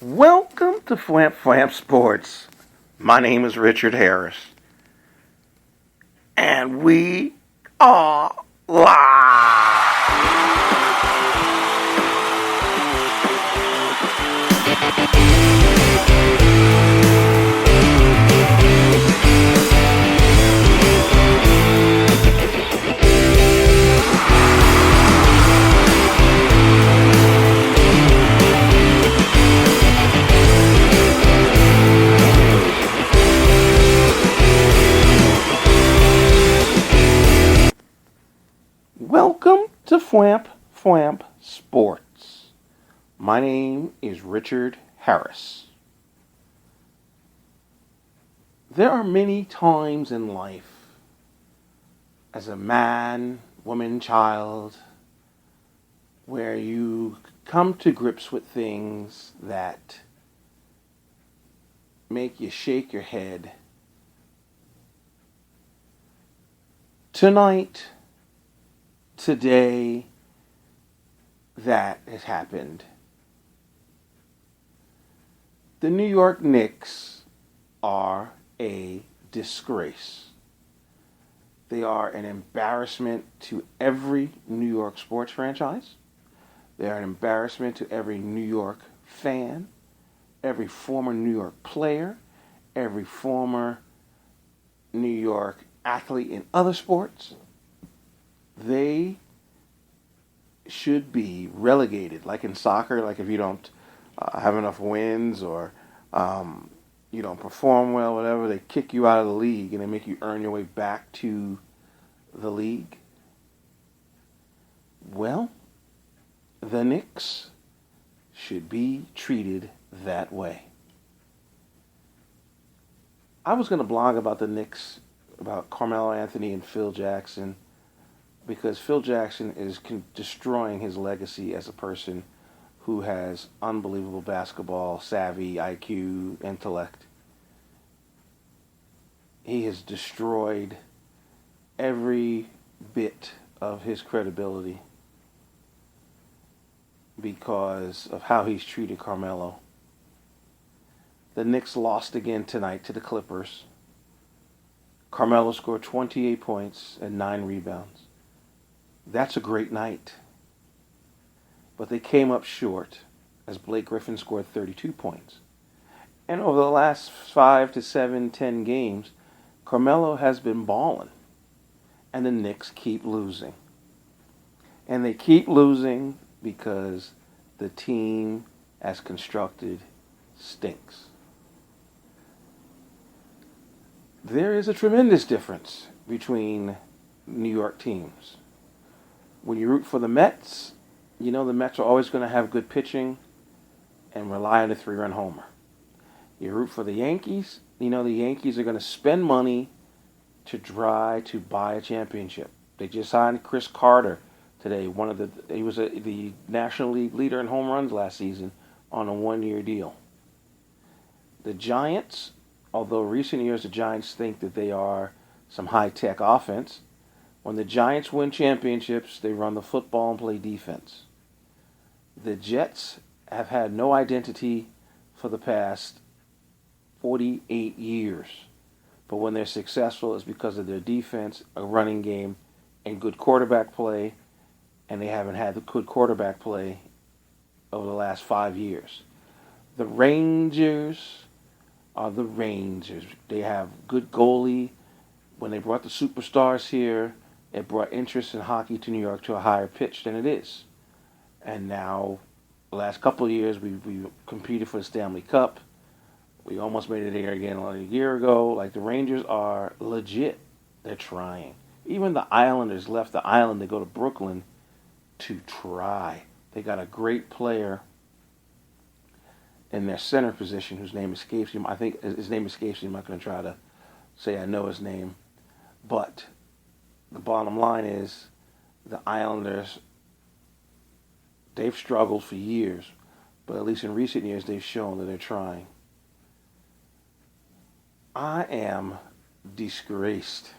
Welcome to Flamp Flamp Sports. My name is Richard Harris. And we are live. Welcome to Flamp Flamp Sports. My name is Richard Harris. There are many times in life, as a man, woman, child, where you come to grips with things that make you shake your head. Tonight, today, that has happened. The New York Knicks are a disgrace. They are an embarrassment to every New York sports franchise. They are an embarrassment to every New York fan, every former New York player, every former New York athlete in other sports. They should be relegated, like in soccer, like if you don't have enough wins or you don't perform well, whatever, they kick you out of the league and they make you earn your way back to the league. Well, the Knicks should be treated that way. I was going to blog about the Knicks, about Carmelo Anthony and Phil Jackson, because Phil Jackson is destroying his legacy as a person who has unbelievable basketball savvy, IQ, intellect. He has destroyed every bit of his credibility because of how he's treated Carmelo. The Knicks lost again tonight to the Clippers. Carmelo scored 28 points and 9 rebounds. That's a great night. But they came up short as Blake Griffin scored 32 points. And over the last 5 to 7, 10 games, Carmelo has been balling. And the Knicks keep losing. And they keep losing because the team as constructed stinks. There is a tremendous difference between New York teams. When you root for the Mets, you know the Mets are always going to have good pitching and rely on a 3-run homer. You root for the Yankees, you know the Yankees are going to spend money to try to buy a championship. They just signed Chris Carter today. He was the National League leader in home runs last season on a 1-year deal. The Giants, although recent years the Giants think that they are some high-tech offense, when the Giants win championships, they run the football and play defense. The Jets have had no identity for the past 48 years. But when they're successful, it's because of their defense, a running game, and good quarterback play. And they haven't had the good quarterback play over the last 5 years. The Rangers are the Rangers. They have good goalie. When they brought the superstars here, it brought interest in hockey to New York to a higher pitch than it is. And now, the last couple of years, we competed for the Stanley Cup. We almost made it there again a year ago. Like, the Rangers are legit. They're trying. Even the Islanders left the island to go to Brooklyn to try. They got a great player in their center position whose name escapes me. I think his name escapes me. I'm not going to try to say I know his name. But the bottom line is the Islanders, they've struggled for years, but at least in recent years they've shown that they're trying. I am disgraced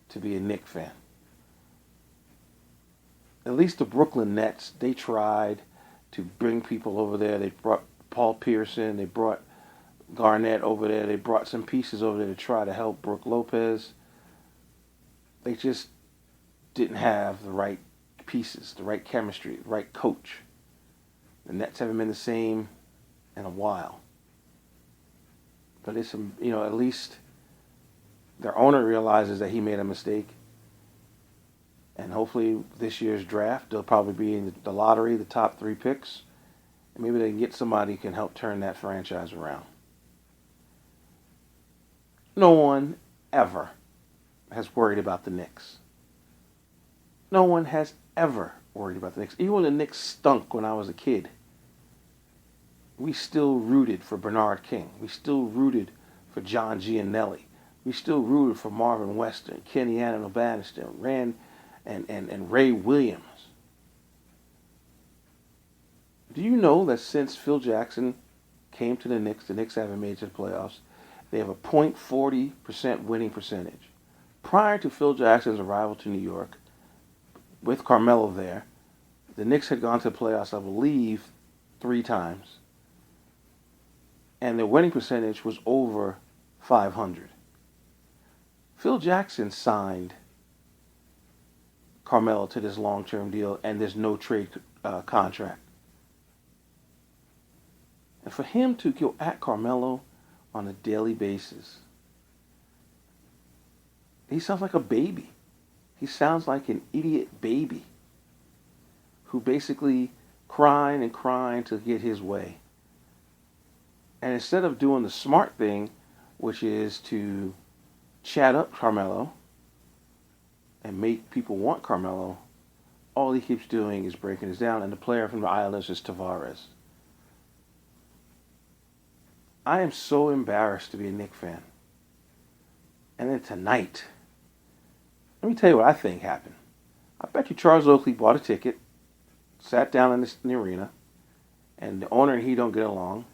to be a Knicks fan. At least the Brooklyn Nets, they tried to bring people over there. They brought Paul Pierson. They brought Garnett over there. They brought some pieces over there to try to help Brook Lopez. They just didn't have the right pieces, the right chemistry, the right coach. The Nets haven't been the same in a while. But it's at least their owner realizes that he made a mistake. And hopefully this year's draft, they'll probably be in the lottery, the top 3 picks. And maybe they can get somebody who can help turn that franchise around. No one ever has worried about the Knicks. No one has ever worried about the Knicks. Even when the Knicks stunk when I was a kid, we still rooted for Bernard King. We still rooted for John Giannelli. We still rooted for Marvin Weston, Kenny Bannister, and Ray Williams. Do you know that since Phil Jackson came to the Knicks haven't made it to the playoffs. They have a .40% winning percentage. Prior to Phil Jackson's arrival to New York, with Carmelo there, the Knicks had gone to the playoffs, I believe, 3 times. And their winning percentage was over .500. Phil Jackson signed Carmelo to this long-term deal, and there's no trade contract. And for him to go at Carmelo on a daily basis, he sounds like a baby. He sounds like an idiot baby who basically crying and crying to get his way. And instead of doing the smart thing, which is to chat up Carmelo and make people want Carmelo, all he keeps doing is breaking us down. And the player from the Islanders is Tavares. I am so embarrassed to be a Knicks fan. And then tonight, let me tell you what I think happened. I bet you Charles Oakley bought a ticket, sat down in the arena, and the owner and he don't get along.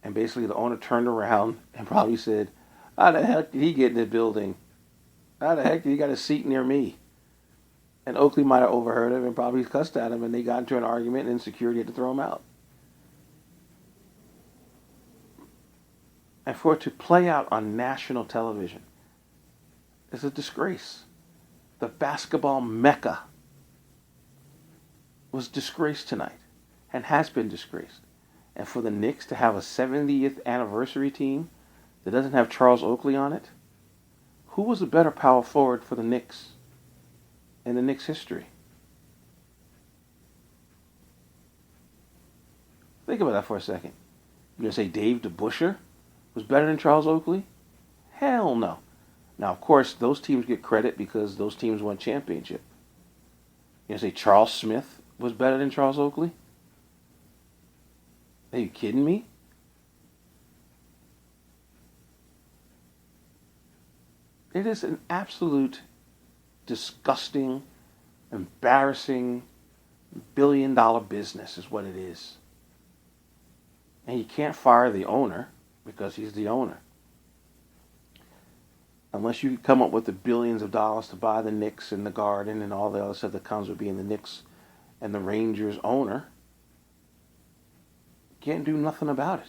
And basically the owner turned around and probably said, how the heck did he get in the building? How the heck did he got a seat near me? And Oakley might have overheard him and probably cussed at him, and they got into an argument, and security had to throw him out. And for it to play out on national television is a disgrace. The basketball mecca was disgraced tonight and has been disgraced. And for the Knicks to have a 70th anniversary team that doesn't have Charles Oakley on it, who was a better power forward for the Knicks in the Knicks' history? Think about that for a second. You're going to say Dave DeBusschere was better than Charles Oakley? Hell no. Now, of course, those teams get credit because those teams won championship. You're going to say Charles Smith was better than Charles Oakley? Are you kidding me? It is an absolute disgusting, embarrassing, billion-dollar business is what it is. And you can't fire the owner because he's the owner. Unless you come up with the billions of dollars to buy the Knicks and the Garden and all the other stuff that comes with being the Knicks and the Rangers owner, you can't do nothing about it.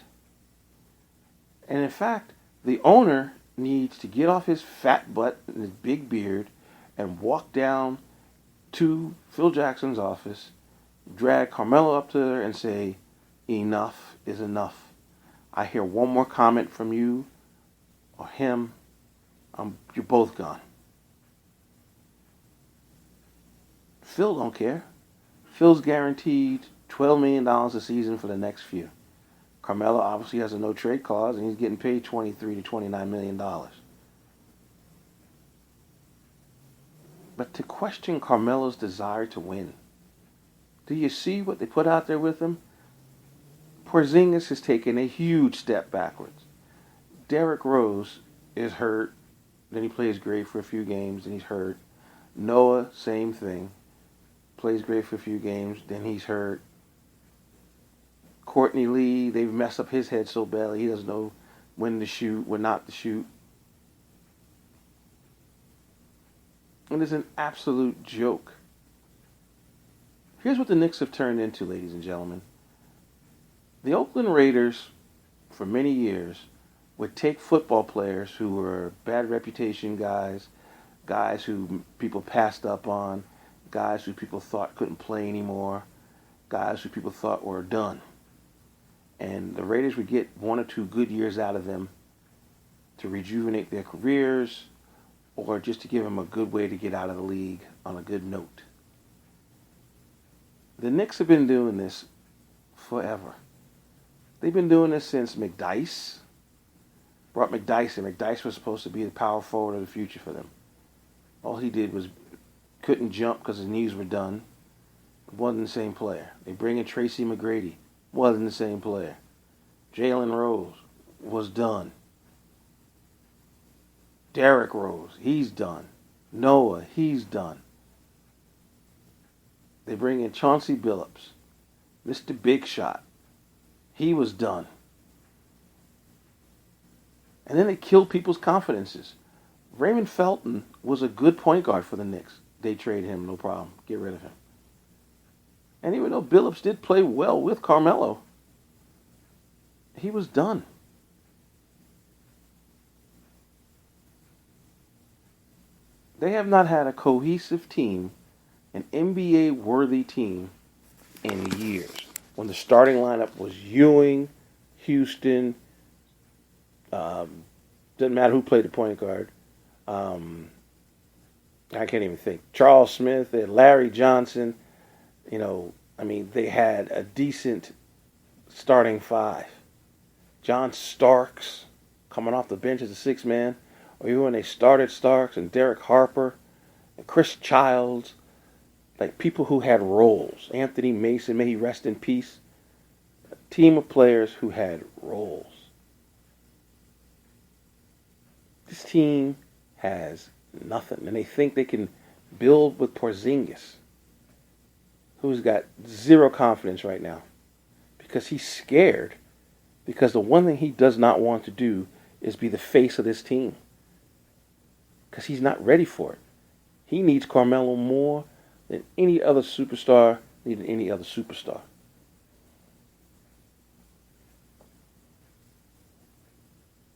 And in fact, the owner needs to get off his fat butt and his big beard and walk down to Phil Jackson's office, drag Carmelo up to there and say, enough is enough. I hear one more comment from you or him, you're both gone. Phil don't care. Phil's guaranteed $12 million a season for the next few. Carmelo obviously has a no-trade clause, and he's getting paid $23 to $29 million. But to question Carmelo's desire to win, do you see what they put out there with him? Porzingis has taken a huge step backwards. Derrick Rose is hurt. Then he plays great for a few games, and he's hurt. Noah, same thing. Plays great for a few games, then he's hurt. Courtney Lee, they've messed up his head so badly, he doesn't know when to shoot, when not to shoot. And it's an absolute joke. Here's what the Knicks have turned into, ladies and gentlemen. The Oakland Raiders, for many years, would take football players who were bad reputation guys, guys who people passed up on, guys who people thought couldn't play anymore, guys who people thought were done. And the Raiders would get 1 or 2 good years out of them to rejuvenate their careers or just to give them a good way to get out of the league on a good note. The Knicks have been doing this forever. They've been doing this since McDyess brought McDyess in. McDyess was supposed to be the power forward of the future for them. All he did was couldn't jump because his knees were done. Wasn't the same player. They bring in Tracy McGrady. Wasn't the same player. Jalen Rose was done. Derrick Rose, he's done. Noah, he's done. They bring in Chauncey Billups, Mr. Big Shot. He was done. And then they killed people's confidences. Raymond Felton was a good point guard for the Knicks. They trade him, no problem. Get rid of him. And even though Billups did play well with Carmelo, he was done. They have not had a cohesive team, an NBA-worthy team, in years. When the starting lineup was Ewing, Houston, doesn't matter who played the point guard. I can't even think. Charles Smith, they had Larry Johnson. They had a decent starting five. John Starks coming off the bench as a sixth man. Or even when they started Starks and Derek Harper and Chris Childs, like people who had roles. Anthony Mason, may he rest in peace. A team of players who had roles. This team has nothing. And they think they can build with Porzingis, who's got zero confidence right now. Because he's scared. Because the one thing he does not want to do is be the face of this team. Because he's not ready for it. He needs Carmelo more than any other superstar needed any other superstar.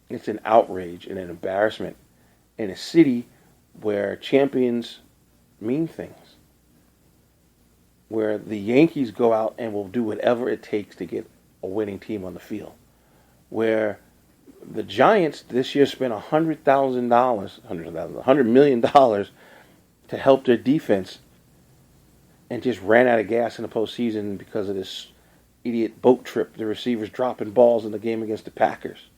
It's an outrage and an embarrassment in a city where champions mean things. Where the Yankees go out and will do whatever it takes to get a winning team on the field. Where the Giants this year spent $100 million to help their defense and just ran out of gas in the postseason because of this idiot boat trip, the receivers dropping balls in the game against the Packers.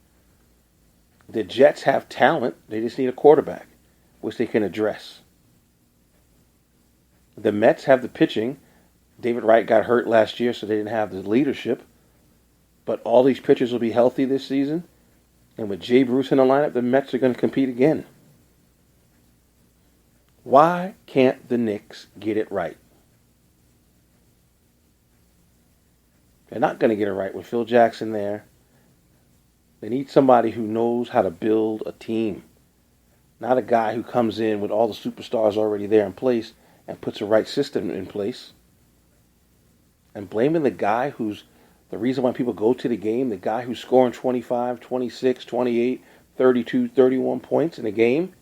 The Jets have talent, they just need a quarterback, which they can address. The Mets have the pitching. David Wright got hurt last year, so they didn't have the leadership. But all these pitchers will be healthy this season. And with Jay Bruce in the lineup, the Mets are going to compete again. Why can't the Knicks get it right? They're not going to get it right with Phil Jackson there. They need somebody who knows how to build a team. Not a guy who comes in with all the superstars already there in place and puts the right system in place. And blaming the guy who's the reason why people go to the game, the guy who's scoring 25, 26, 28, 32, 31 points in a game.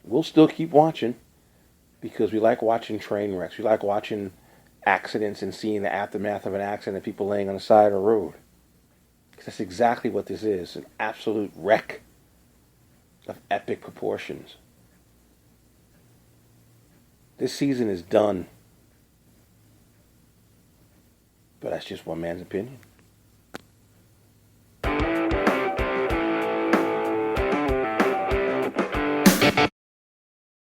We'll still keep watching because we like watching train wrecks. We like watching accidents and seeing the aftermath of an accident, people laying on the side of the road. Because that's exactly what this is, an absolute wreck of epic proportions. This season is done. But that's just one man's opinion.